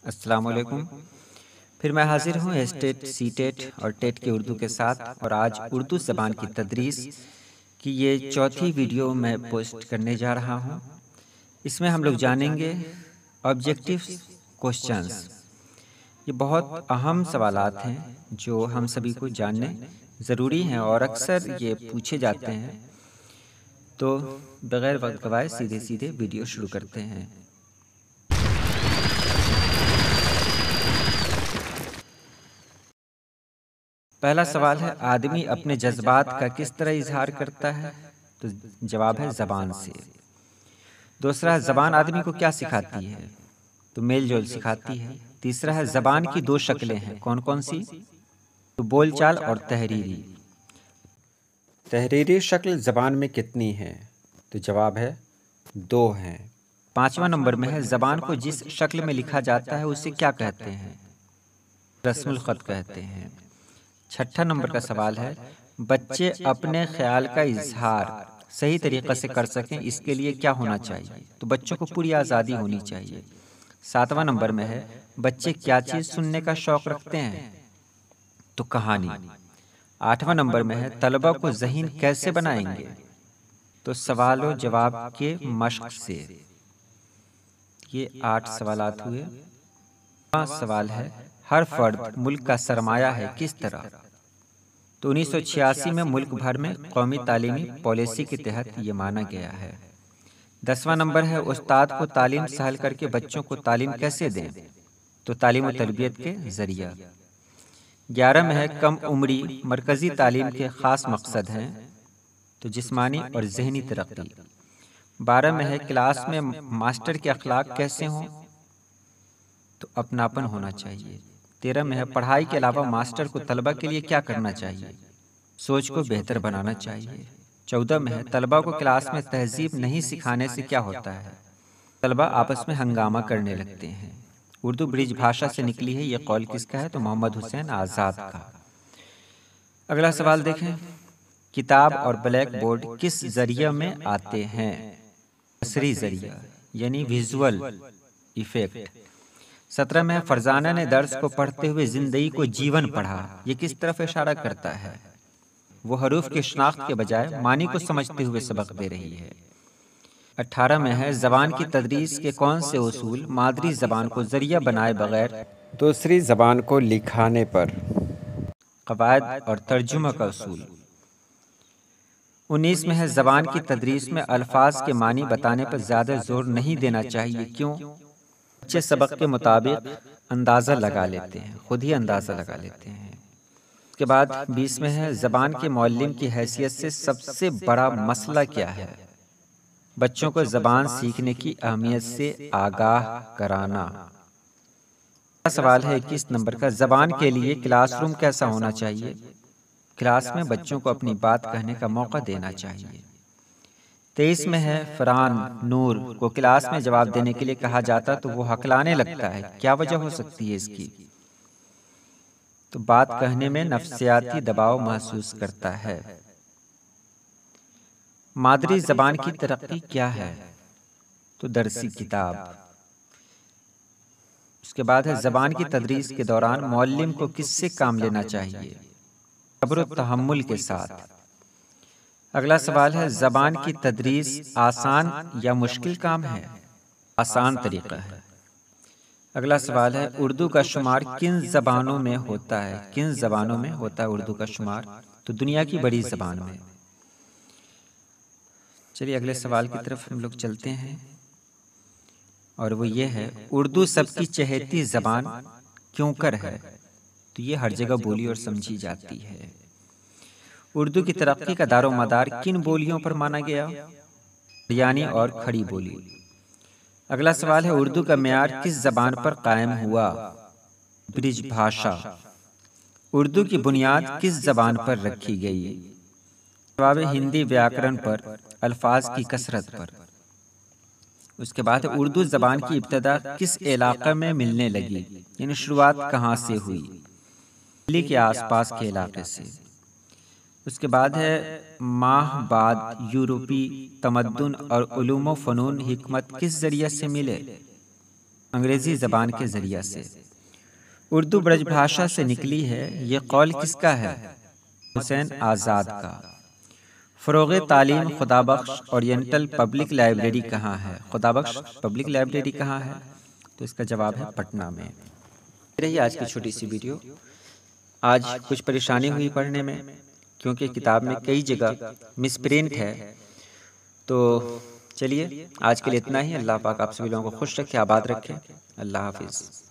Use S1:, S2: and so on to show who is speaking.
S1: السلام علیکم۔ پھر میں حاضر ہوں ایسٹیٹ، سی ٹیٹ اور ٹیٹ کے اردو کے ساتھ، اور آج اردو زبان کی تدریس کی یہ چوتھی ویڈیو میں پوسٹ کرنے جا رہا ہوں۔ اس میں ہم لوگ جانیں گے آبجیکٹیو کوشچنز۔ یہ بہت اہم سوالات ہیں جو ہم سبھی کو جاننے ضروری ہیں اور اکثر یہ پوچھے جاتے ہیں۔ تو بغیر وقت گوائے سیدھے ویڈیو شروع کرتے ہیں۔ پہلا سوال ہے، آدمی اپنے جذبات کا کس طرح اظہار کرتا ہے؟ تو جواب ہے زبان سے۔ دوسرا ہے، زبان آدمی کو کیا سکھاتی ہے؟ تو میل جول سکھاتی ہے۔ تیسرا ہے، زبان کی دو شکلیں ہیں، کون کون سی؟ تو بول چال اور تحریری۔
S2: تحریری شکل زبان میں کتنی ہے؟ تو جواب ہے 2 ہیں۔
S1: پانچواں نمبر میں ہے، زبان کو جس شکل میں لکھا جاتا ہے اسے کیا کہتے ہیں؟ رسم الخط کہتے ہیں۔ چھٹا نمبر کا سوال ہے، بچے اپنے خیال کا اظہار صحیح طریقے سے کر سکیں اس کے لیے کیا ہونا چاہیے؟ تو بچوں کو پوری آزادی ہونی چاہیے۔ ساتواں نمبر میں ہے، بچے کیا چیز سننے کا شوق رکھتے ہیں؟ تو کہانی۔ آٹھواں نمبر میں ہے، طلبہ کو ذہین کیسے بنائیں گے؟ تو سوال و جواب کے مشق سے۔ یہ 8 سوالات ہوئے۔ سوال ہے، ہر فرد ملک کا سرمایہ ہے کس طرح؟ تو 1986 میں ملک بھر میں قومی تعلیمی پالیسی کے تحت یہ مانا گیا ہے۔ 10واں نمبر ہے، استاد کو تعلیم سہل کر کے بچوں کو تعلیم کیسے دیں؟ تو تعلیم و تربیت کے ذریعہ۔ 11 میں ہے، کم عمری مرکزی تعلیم کے خاص مقصد ہیں؟ تو جسمانی اور ذہنی ترقی۔ 12 میں ہے، کلاس میں ماسٹر کے اخلاق کیسے ہوں؟ تو اپناپن ہونا چاہیے۔ 13 میں ہے، پڑھائی کے علاوہ ماسٹر کو طلبہ کے لیے کیا کرنا چاہیے؟ سوچ کو بہتر بنانا چاہیے۔ 14 میں ہے، طلبہ کو کلاس میں تہذیب نہیں سکھانے سے کیا ہوتا ہے؟ طلبہ آپس میں ہنگامہ کرنے لگتے ہیں۔ اردو برج بھاشا سے نکلی ہے، یہ قول کس کا ہے؟ تو محمد حسین آزاد کا۔ اگلا سوال دیکھیں، کتاب اور بلیک بورڈ کس ذریعہ میں آتے ہیں؟ بصری ذریعہ یعنی ویژول ایفیکٹ۔ 17 میں فرزانہ نے درس کو پڑھتے ہوئے زندگی کو جیون پڑھا، یہ کس طرف اشارہ کرتا ہے؟ وہ حروف کی شناخت کے بجائے معنی کو سمجھتے ہوئے سبق دے رہی ہے۔ 18 میں ہے، زبان کی تدریس کے کون سے اصول مادری زبان کو ذریعہ بنائے بغیر
S2: دوسری زبان کو لکھانے پر؟
S1: قواعد اور ترجمہ کا اصول۔ 19 میں ہے، زبان کی تدریس میں الفاظ کے معنی بتانے پر زیادہ زور نہیں دینا چاہیے، کیوں؟ بچے سبق کے مطابق اندازہ لگا لیتے ہیں، خود ہی اندازہ لگا لیتے ہیں۔ اس کے بعد 20 میں ہے، زبان کے معلم کی حیثیت سے سب سے بڑا مسئلہ کیا ہے؟ بچوں کو زبان سیکھنے کی اہمیت سے آگاہ کرانا۔ سوال ہے 21 نمبر کا، زبان کے لیے کلاس روم کیسا ہونا چاہیے؟ کلاس میں بچوں کو اپنی بات کہنے کا موقع دینا چاہیے۔ 23 میں ہے، فرحان نور کو کلاس میں جواب دینے کے لیے کہا جاتا تو وہ ہکلانے لگتا ہے، کیا وجہ ہو سکتی ہے اس کی؟ تو بات کہنے میں نفسیاتی دباؤ محسوس کرتا ہے۔ مادری زبان کی ترقی کیا ہے؟ تو درسی کتاب۔ اس کے بعد ہے، زبان کی تدریس کے دوران معلم کو کس سے کام لینا چاہیے؟ صبر و تحمل کے ساتھ۔ اگلا سوال ہے، زبان کی تدریس آسان یا مشکل کام ہے؟ آسان طریقہ ہے۔ اگلا سوال ہے، اردو کا شمار کن زبانوں میں ہوتا ہے؟ کن زبانوں میں ہوتا ہے اردو کا شمار؟ تو دنیا کی بڑی زبان میں۔ چلیے اگلے سوال کی طرف ہم لوگ چلتے ہیں، اور وہ یہ ہے، اردو سب کی چہیتی زبان کیوں کر ہے؟ تو یہ ہر جگہ بولی اور سمجھی جاتی ہے۔ اردو کی ترقی کا دار و مدار کن بولیوں پر مانا گیا؟ یعنی اور کھڑی بولی۔ اگلا سوال ہے، اردو کا معیار کس زبان پر قائم ہوا؟ برج بھاشا۔ اردو کی بنیاد کس زبان پر رکھی گئی؟ جواب ہندی ویاکرن پر، الفاظ کی کثرت پر۔ اس کے بعد اردو زبان کی ابتدا کس علاقے میں ملنے لگی؟ یعنی شروعات کہاں سے ہوئی؟ دلی کے آس پاس کے علاقے سے۔ اس کے بعد ہے، ماہ بعد یورپی تمدن اور علوم و فنون حکمت کس ذریعے سے ملے؟ انگریزی زبان کے ذریعہ سے۔ اردو برج بھاشا سے نکلی ہے، یہ قول کس کا ہے؟ حسین آزاد کا۔ فروغ تعلیم خدا بخش اورینٹل پبلک لائبریری کہاں ہے؟ خدا بخش پبلک لائبریری کہاں ہے؟ تو اس کا جواب ہے پٹنہ میں۔ رہی آج کی چھوٹی سی ویڈیو۔ آج کچھ پریشانی ہوئی پڑھنے میں کیونکہ کتاب میں کئی جگہ مس پرنٹ ہے، تو چلیے آج کے لیے اتنا ہی۔ اللہ پاک آپ سبھی لوگوں کو خوش رکھے، آباد رکھے۔ اللہ حافظ۔